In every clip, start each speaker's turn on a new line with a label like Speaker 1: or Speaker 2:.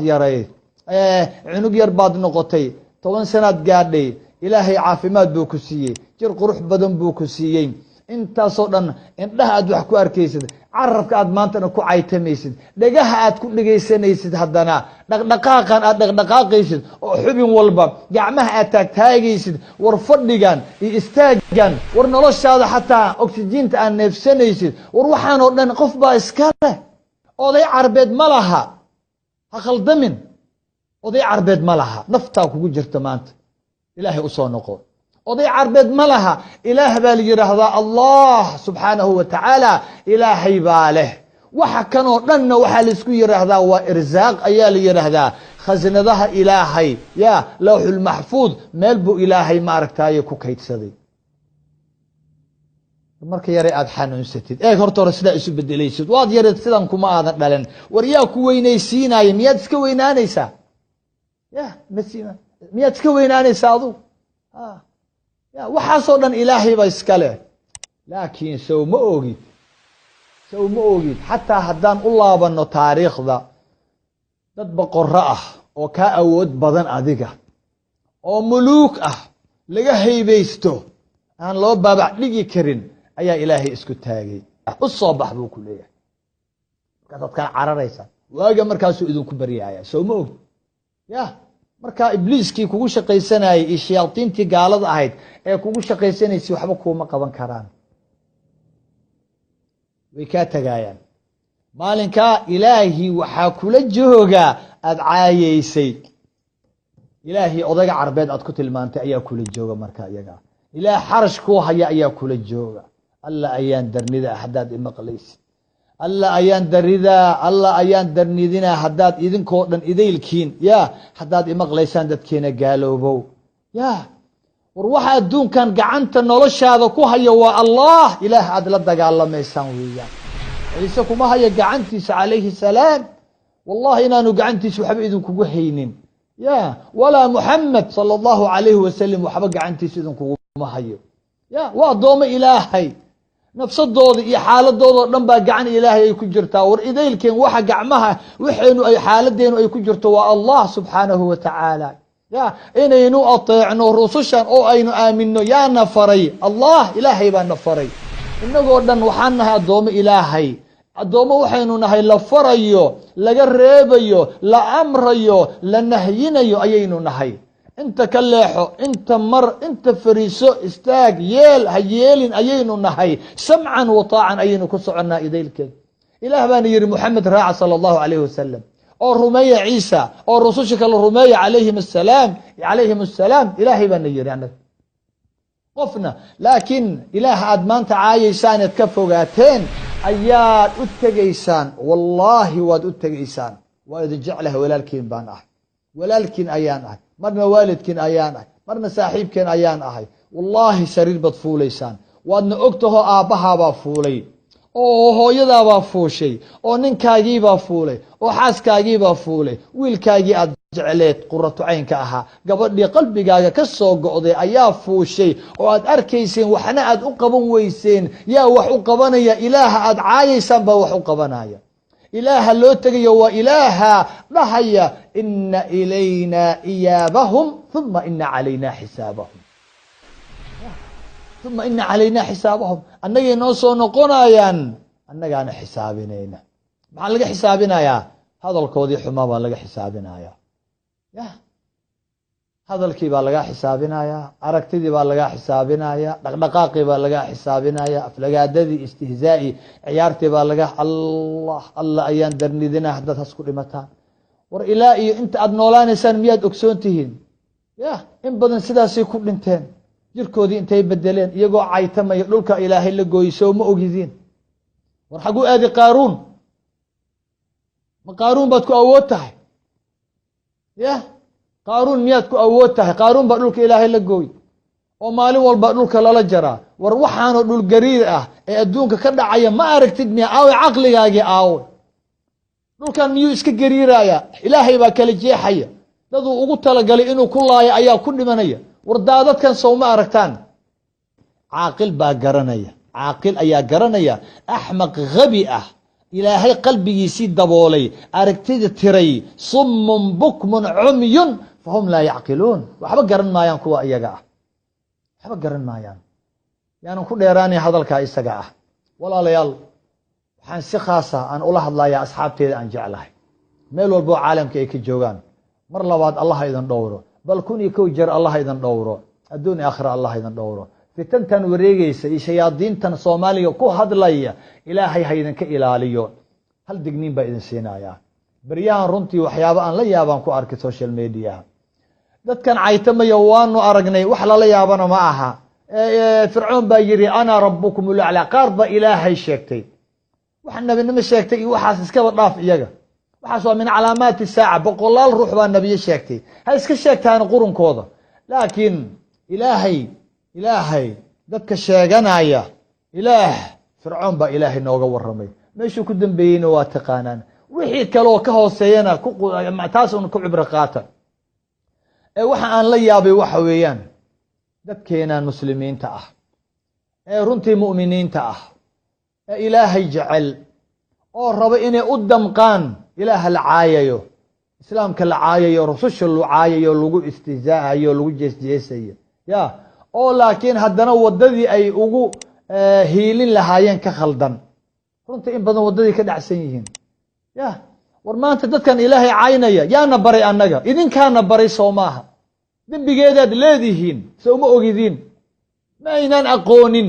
Speaker 1: يريد عنق يرباد نقطي 10 سنة قادي إلهي عافمات بوكسية جر قروح بدن بوكسيين انت صدن indhaha aad wax ku arkaysid carabka aad maantana ku caytamaysid dhagaha aad ku dhageysanaysid hadana dhaqdhaqaaqan aad dhaqdhaqaaqaysid oo xubin walba gacmaha aad taagtaagaysid war fadhigan iyo istaagan war noloshaada xataa oksijiinta aan neefsanaysid war waxaan oo dhan qof baa iska leh oday carbeed ma laha ha khaldamin oday carbeed ma laha naftaa kugu jirta maanta ilaahay u soo noqo oday carbeed ma laha ilaah baa la yiraahdaa allah subhanahu wa ta'ala ilaahay baa leh waxa kan oo dhanna waxa la isku yiraahdaa waa irzaaq ayaa la yiraahdaa khaznadaha ilaahay ya lawhul mahfuz meel buu ilaahay ma aragtaayo ku kaydsaday marka yare aad xanuunsatid horta sida isu bedelaysid waad yareed sidan kuma aadan dhalan war yaa ku weynaysiinay miyaad iska weynaanaysaa ya nasiima miyaad iska weynaanaysaa adu waxaasoo dhan ilaahay baa iska leh laakiin sow ma ogid xataa haddaan u laabano taariikhda dad boqorro ah oo ka awood badan adiga oo muluuk ah laga haybaysto aan loo baabac dhigi karin ayaa ilaahay isku taagay u soo bax buu ku leeyahay markaad kala cararaysa waaga markaasuu idinku baryaaya sow ma ogid ya marka ibliiskii kugu shaqaysanayay iyo shayaatiintii gaalada ahayd ee kugu shaqaysanaysay waxba kuuma qaban karaan way ka tagayaan maalinka ilaahi waxa kula jooga aad caayeysay ilaahi odaga carbeed aad ku tilmaantay ayaa kula jooga marka iyaga ilaahi xarash ku haya ayaa kula jooga alla ayaan darnida ahdaad imaqlaysid alla ayaan darnidina haddaad idinkoo dhan idaylkiin ya haddaad imaqlaysaan dadkeena gaaloobow ya war waxa adduunkan gacanta noloshaada ku haya waa allah ilaah aad la dagaalamaysaan weeyaan ciise kuma haya gacantiisa calayhi salaam wallahi inaanu gacantiisa waxba idinkugu haynin ya walaa muxamed sala allahu calayhi wasalam waxba gacantiisa idinkuguma hayo ya waa addoomo ilaahay nafsadooda iyo xaaladooda dhan baa gacan ilaahay ay ku jirtaa war idaylkeen waxa gacmaha waxeenu ay xaaladeenu ay ku jirto waa allah subhanahu wa ta'ala ya inaynu ateecno rusushan oo aynu aamino yaa nafaray allah ilaahay baa nafaray inagoo dhan waxaan nahay addoomo ilaahay addoomo waxaynu nahay la farayo laga reebayo la amrayo la nahyinayo ayaynu nahay انت كليحو انت مر انت فريسو استاق ييل هييلين ايينو نهي سمعا وطاعا ايينو كسعنا ايديلك اله بان يري محمد راعى صلى الله عليه وسلم او رمية عيسى او رسولك الرمية عليهم السلام الهي بان يري عنك قفنا لكن اله ادمان تعايشان يتكفوغاتين اياد اتقيسان والله واد اتقيسان واد جعله ولالكين بان ولالكين ايان marna waalidkiin ayaan ahay marna saaxiibkeen ayaan ahay wallahi sariir bad fuuleysaan waadna ogtaho aabbaha baa fuulay oo hooyada baa fuushay oo ninkaagii baa fuulay oo xaaskaagii baa fuulay wiilkaagii aad jecleed qurratu caynka ahaa gabadhii qalbigaaga ka soo go'day ayaa fuushay oo aad arkayseen waxna aad u qaban weyseen yaa wax u qabanaya ilaaha aad caayaysaan baa wax u qabanaya إله لو تجي وإله ضحية إن إلينا إيابهم ثم إن علينا حسابهم أنك نوصو نقنايا أنك أنا حسابنا مع لقى حسابنا يا هذا الكودي حمامة لقى حسابنا يا هذا الكيبا لقى حسابنا يا أركتدي باللقى حسابنا يا دقاقي باللقى حسابنا يا أفلقاددي استهزائي عيارتي باللقى الله أيان درني ذنا حدث هسكولي متان ور إلهي أنت أدنولان إنسان مياد أكسونتهين يا إن بدن سداسي كل انتين جركودي انتي بدلين يقو عايتما يقولك إلهي لقو يسو مؤجزين ورحقوا آدي قارون ما قارون باتكو أووتها يا قارون ميادكو أووتها قارون بقولك إلهي لقوي ومالي والبقولك لا جرى وروحانو دول قريرة أدونك كدا عيا ما أركتد ميا أوي عقلي ياجي أوي دول كان ميو إسك قريرة يا إلهي باكالي جيحيا دادو أقول لقالي إنو كل أيا كل منيا وردادات كان صوما أركتان عاقل با قرنيا عاقل أيا قرنيا أحمق غبي ilaahay qalbigiisii daboolay aragtida tiray summun bukmun cumyun fahum laa yacqiluun waxba garan maayaan kuwa iyaga ah waxba garan maayaan yaanan ku dheeraanay hadalkaa isaga ah walaalayaal waxaan si khaasa aan ula hadlayaa asxaabteeda aan jeclahay meel walboo caalamka ay ka joogaan mar labaad allah idin dhowro bal kun iyo kow jeer allah idin dhowro adduun iyo aakhira allah idin dhowro fitantan wareegaysa iyo shayaadiintan soomaaliga ku hadlaya ilaahay ha idinka ilaaliyo hal digniin baa idin siinayaa baryahan runtii waxyaabo aan la yaabaan ku arkay social mediaha dadkan caytamaya waanu aragnay wax lala yaabana ma aha fircoon baa yidhi ana rabbukum ulaclaa qaar baa ilaahay sheegtay waxa nabinimo sheegtay iyo waxaas iskaba dhaaf iyaga waxaas waa min calaamaati saaca boqolaal ruux baa nabiye sheegtay ha iska sheegtaan qurunkooda laakiin ilaahay dadka sheeganaya fircoon baa ilaahay nooga warramay meeshuu ku dambeeyeyna waa taqaanaan wixii kaleoo ka hooseeyana taas un ku cibro qaata waxa aan la yaabay waxa weeyaan dadkeenan muslimiinta ah ee runtii mu'miniinta ah ee ilaahay jecel oo raba inay u damqaan ilaaha la caayayo islaamka la caayayo rususha la caayayo lagu istihzaahayo lagu jeesjeesayo ya oo laakiin haddana waddadii ay ugu hiilin lahaayeen ka khaldan runtii in badan waddadii ka dhacsan yihiin ya war maanta dadkan ilaahay caynaya yaana baray annaga idinkaana baray soo maaha dembigeedaad leedihiin se uma ogidiin ma aynaan aqoonin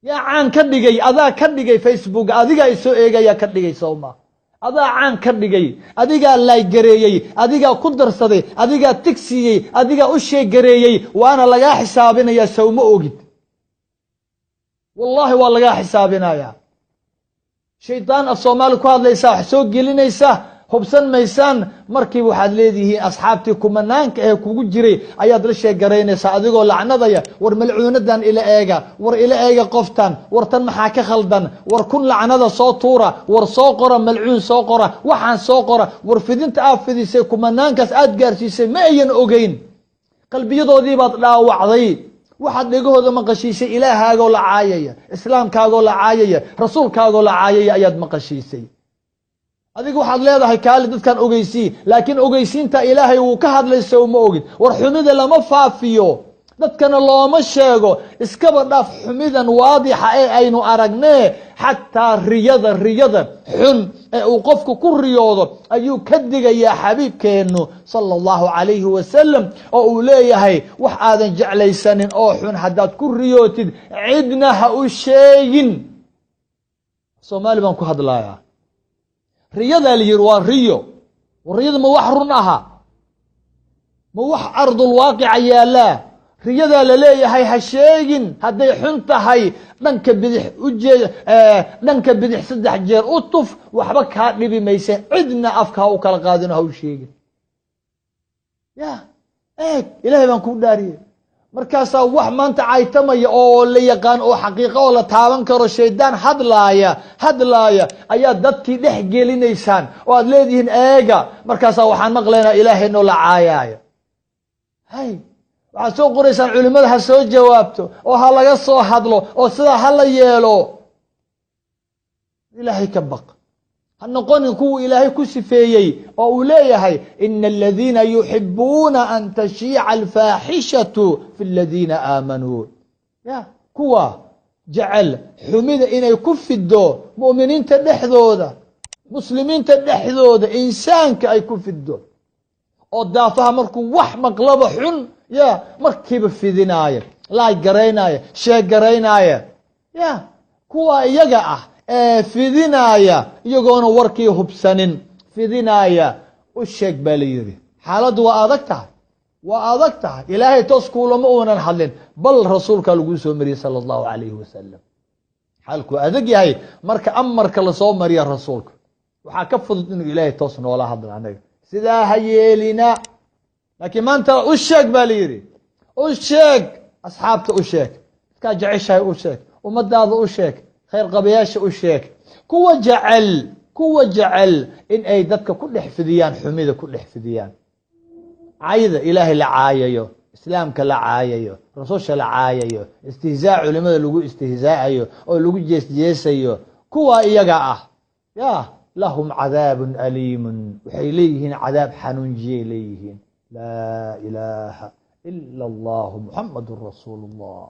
Speaker 1: yaa caan ka dhigay adaa ka dhigay facebook adigaa isoo eegayaa ka dhigay soo maaha adaa caan ka dhigay adigaa laaygareeyey adigaa ku darsaday adigaa tigsiiyey adigaa u sheeggareeyey waana lagaa xisaabinayaa se uma ogid wallahi waa lagaa xisaabinayaa shaydaan af soomaali ku hadlaysaa wax soo gelinaysaa hubsan maysaan markiiba waxaad leedihiin asxaabtii kumanaanka ee kugu jiray ayaad la sheegaraynaysaa adigoo lacnadaya war malcuunadan ila eega war ila eega qoftan war tan maxaa ka khaldan war kun lacnada soo tuura war soo qora malcuun soo qora waxaan soo qora war fidinta aad fidisay kumanaankaas aad gaarsiisay ma ayan ogeyn qalbiyadoodii baad dhaawacday waxaad dhegahooda maqashiisay ilaahaago la caayaya islaamkaagoo la caayaya rasuulkaagoo la caayaya ayaad maqashiisay adiga waxaad leedahay kaali dadkan ogeysii laakiin ogeysiinta ilaahay wuu ka hadlayso uma ogid war xumida lama faafiyo dadkana looma sheego iskaba dhaaf xumidan waadixa ee aynu aragnee xataa riyada xun ee uu qofku ku riyoodo ayuu ka digayaa xabiibkeennu sala allahu calayhi wasalam oo uu leeyahay wax aadan jeclaysanin oo xun haddaad ku riyootid cidna ha u sheegin soomaali baan ku hadlayaa riyadaa la yidhi waa riyo war riyada ma wax run aha ma wax ardulwaaqica yaallaa riyadaa la leeyahay ha sheegin hadday xun tahay dhanka bidix 3 jeer u tuf waxba kaa dhibi mayse cidna afka ha u kala qaadino ha u sheegin ya eeg ilaahay baan kuu dhaariyey markaasaa wax maanta caytamaya oo la yaqaan oo xaqiiqo oo la taaban karo shaydaan hadlaaya ayaad dadkii dhex gelinaysaan oo aad leedihiin eega markaasaa waxaan maqlaynaa ilaahaynoo la caayaayo waxaad soo qoraysaan culimmada ha soo jawaabto oo ha laga soo hadlo oo sidaa ha la yeelo ilaahay ka baq ha noqonin kuwa ilaahay ku sifeeyey oo uu leeyahay ina aladiina yuxibuuna an tashiica alfaaxishatu fi aladiina aamanuu ya kuwa jecel xumida inay ku fido mu'miniinta dhexdooda muslimiinta dhexdooda insaanka ay ku fido oo daafaha markuu wax maqlaba xun ya markiiba fidinaaya laay garaynaya sheeg garaynaya ya kuwa iyaga ah fidinaaya iyagoona warkii hubsanin fidinaaya u sheeg baa la yidhi xaaladdu waa adag tahay ilaahay toos kuulama uunan hadlin bal rasuulkaa laguu soo mariyey sala allahu calayhi wasalam xaalkuu adag yahay marka amarka lasoo mariya rasuulka waxaa ka fudud inuu ilaahay toos noola hadlo anaga sidaa ha yeelina laakiin maanta u sheeg baa la yidhi u sheeg asxaabta u sheeg dadkaa jeceshahay u sheeg ummadaada u sheeg khayr qabayaasha u sheeg kuwa jecel in ay dadka ku dhex fidiyaan xumida ku dhex fidiyaan cayda ilaahay la caayayo islaamka la caayayo rasusha la caayayo istihzaa culimada lagu istihzaayo oo lagu jeesjeesayo kuwa iyaga ah ya lahum cadaabun aliimun waxay leeyihiin cadaab xanuunjiyay leeyihiin laa ilaaha ila allahu muxamadun rasuulu اllah